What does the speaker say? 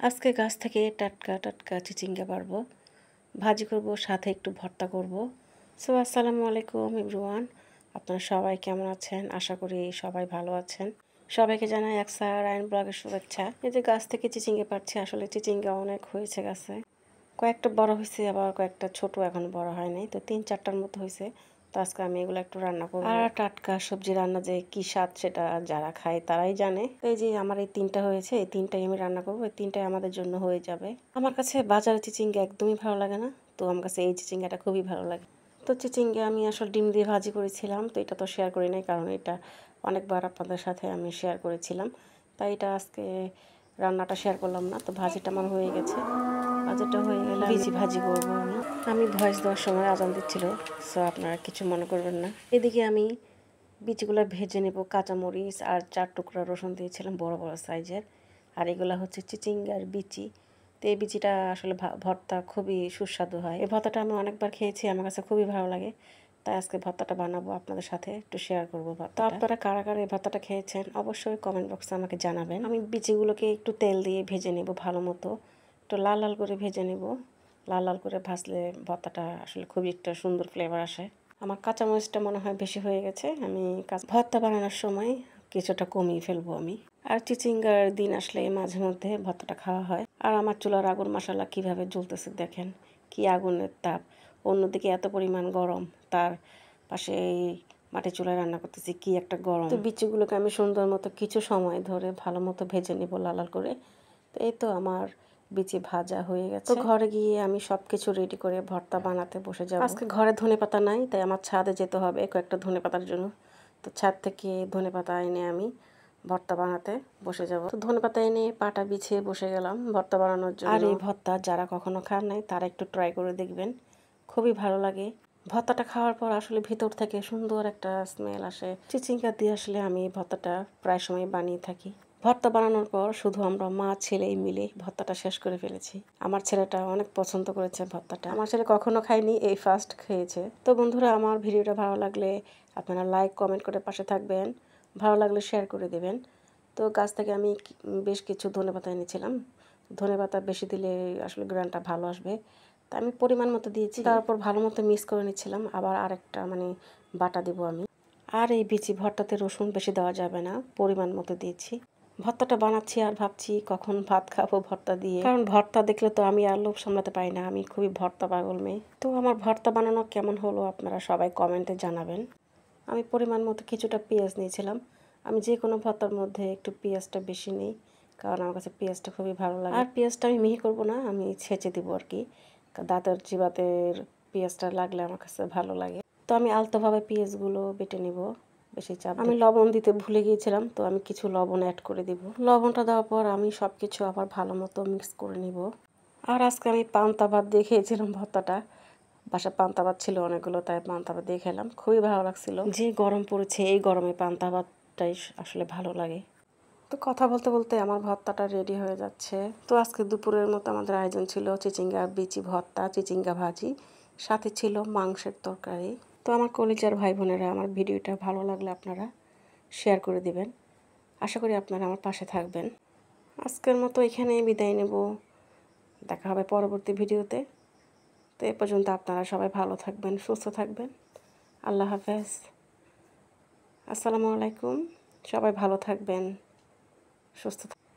আজকে গাছ থেকে টাটকা টাটকা চিচিঙ্গা পারবো, ভাজি করব, সাথে একটু ভর্তা করব। সো আসসালামু আলাইকুম এভরিওয়ান, আপনারা সবাই কেমন আছেন? আশা করি সবাই ভালো আছেন। সবাইকে জানাই আকসা রায়ন ব্লগের শুভেচ্ছা। এই যে গাছ থেকে চিচিঙ্গা পাচ্ছি, আসলে চিচিঙ্গা অনেক হয়েছে গাছে, কয়েকটা বড় হয়েছে, আবার কয়েকটা ছোট এখন বড় হয় নাই, তো 3-4টার মতো হয়েছে। তো আজকে আমি এগুলো একটু রান্না করব। আর টাটকা সবজি রান্না যে কি স্বাদ সেটা যারা খায় তারাই জানে। এই যে আমার এই 3টা হয়েছে, এই 3টাই আমি রান্না করবো, এই 3টাই আমাদের জন্য হয়ে যাবে। আমার কাছে বাজারের চিচিঙ্গা একদমই ভালো লাগে না, তো আমার কাছে এই চিচিঙ্গাটা খুবই ভালো লাগে। তো চিচিঙ্গা আমি আসলে ডিম দিয়ে ভাজি করেছিলাম, তো এটা তো শেয়ার করি নাই, কারণ এটা অনেকবার আপনাদের সাথে আমি শেয়ার করেছিলাম, তাই এটা আজকে রান্নাটা শেয়ার করলাম না। তো ভাজিটা আমার হয়ে গেছে, ভাজিটা হয়ে গেলে বিচি ভাজি করবো আমি ভয়েস দেওয়ার সময় আজান দিচ্ছিল, সো আপনারা কিছু মনে করবেন না। এদিকে আমি বিচিগুলো ভেজে নেব। কাঁচামরিচ আর 4 টুকরা রসুন দিয়েছিলাম বড় বড় সাইজের, আর এগুলো হচ্ছে চিচিঙ্গার বিচি। তো এই বিচিটা আসলে ভর্তা খুবই সুস্বাদু হয়। এই ভর্তাটা আমি অনেকবার খেয়েছি, আমার কাছে খুবই ভালো লাগে, তাই আজকে ভর্তাটা বানাবো, আপনাদের সাথে একটু শেয়ার করবো ভর্তা। তো আপনারা কারা কারা এই ভর্তাটা খেয়েছেন অবশ্যই কমেন্ট বক্সে আমাকে জানাবেন। আমি বিচিগুলোকে একটু তেল দিয়ে ভেজে নেব ভালো মতো, একটু লাল লাল করে ভেজে নেব। লাল লাল করে ভাজলে ভর্তাটা আসলে খুবই একটা সুন্দর ফ্লেভার আসে। আমার কাঁচামরিচটা মনে হয় বেশি হয়ে গেছে, আমি ভর্তা বানানোর সময় কিছুটা কমিয়ে ফেলবো আমি। আর চিচিঙ্গার দিন আসলে মাঝে মধ্যে ভর্তাটা খাওয়া হয়। আর আমার চুলার আগুন মশলা কিভাবে জ্বলতেছে দেখেন, কি আগুনের তাপ, অন্যদিকে এত পরিমাণ গরম, তার পাশে এই মাটির চুলায় রান্না করতেছি, কি একটা গরম। তো বিচিগুলোকে আমি সুন্দর মতো কিছু সময় ধরে ভালো মতো ভেজে নেব লাল লাল করে। তো এই তো আমার বিচি ভাজা হয়ে গেছে। তো ঘরে গিয়ে আমি সব কিছু রেডি করে ভর্তা বানাতে বসে যাব। আজকে ঘরে ধনেপাতা নাই, তাই আমার ছাদে যেতে হবে কয়েকটা ধনেপাতার জন্য। তো ছাদ থেকে ধনেপাতা এনে আমি ভর্তা বানাতে বসে যাব। তো ধনেপাতা এনে পাটা বিছিয়ে বসে গেলাম ভর্তা বানানোর জন্য। আর এই ভর্তা যারা কখনো খান নাই তারা একটু ট্রাই করে দেখবেন, খুবই ভালো লাগে। ভর্তাটা খাওয়ার পর আসলে ভিতর থেকে সুন্দর একটা স্মেল আসে। চিচিঙ্গা দিয়ে আসলে আমি ভর্তাটা প্রায় সময় বানিয়ে থাকি। ভর্তা বানানোর পর শুধু আমরা মা ছেলেই মিলে ভর্তাটা শেষ করে ফেলেছি। আমার ছেলেটা অনেক পছন্দ করেছে ভর্তাটা, আমার ছেলে কখনো খায়নি, এই ফার্স্ট খেয়েছে। তো বন্ধুরা, আমার ভিডিওটা ভালো লাগলে আপনারা লাইক কমেন্ট করে পাশে থাকবেন, ভালো লাগলে শেয়ার করে দেবেন। তো গাছ থেকে আমি বেশ কিছু ধনেপাতা এনেছিলাম, ধনেপাতা বেশি দিলে আসলে গ্রানটা ভালো আসবে, তা আমি পরিমাণ মতো দিয়েছি। তারপর ভালো মতো মিক্স করে নিচ্ছিলাম, আবার আরেকটা বাটা দেবো আমি। আর এই বিচি ভর্তাতে রসুন বেশি দেওয়া যাবে না, পরিমাণ মতো দিয়েছি। ভর্তাটা বানাচ্ছি আর ভাবছি কখন ভাত খাবো ভর্তা দিয়ে, কারণ ভর্তা দেখলে তো আমি আর লোভ সামলাতে পারি না, আমি খুবই ভর্তা পাগল মেয়ে। তো আমার ভর্তা বানানো কেমন হলো আপনারা সবাই কমেন্টে জানাবেন। আমি পরিমাণ মতো কিছুটা পেঁয়াজ নিয়েছিলাম, আমি যে কোনো ভর্তার মধ্যে একটু পেঁয়াজটা বেশি নিই, কারণ আমার কাছে পেঁয়াজটা খুবই ভালো লাগে। আর পেঁয়াজটা আমি মিহি করবো না, আমি ছেঁচে দিব আর কি, দাঁতের চিবাতের পেঁয়াজটা লাগলে আমার কাছে ভালো লাগে। তো আমি আলতোভাবে পেঁয়াজগুলো বেটে নিব, বেশি চাপ। আমি লবণ দিতে ভুলে গিয়েছিলাম, তো আমি কিছু লবণ অ্যাড করে দিব। লবণটা দেওয়ার পর আমি সব কিছু আবার ভালো মতো মিক্স করে নিব। আর আজকে আমি পান্তা ভাত দিয়ে খেয়েছিলাম ভর্তাটা, বাসা পান্তা ভাত ছিল অনেকগুলো, তাই পান্তা ভাত দিয়ে খেলাম, খুবই ভালো লাগছিল। যে গরম পড়েছে, এই গরমে পান্তা ভাতটাই আসলে ভালো লাগে। তো কথা বলতে বলতে আমার ভর্তাটা রেডি হয়ে যাচ্ছে। তো আজকে দুপুরের মতো আমাদের আয়োজন ছিল চিচিঙ্গা বিচি ভর্তা, চিচিঙ্গা ভাজি, সাথে ছিল মাংসের তরকারি। তো আমার কলিজার ভাই বোনেরা, আমার ভিডিওটা ভালো লাগলে আপনারা শেয়ার করে দিবেন, আশা করি আপনারা আমার পাশে থাকবেন। আজকের মতো এখানেই বিদায় নেব, দেখা হবে পরবর্তী ভিডিওতে। তো এ পর্যন্ত আপনারা সবাই ভালো থাকবেন, সুস্থ থাকবেন। আল্লাহ হাফেজ, আসসালামু আলাইকুম। সবাই ভালো থাকবেন, সুস্থ থাকবেন।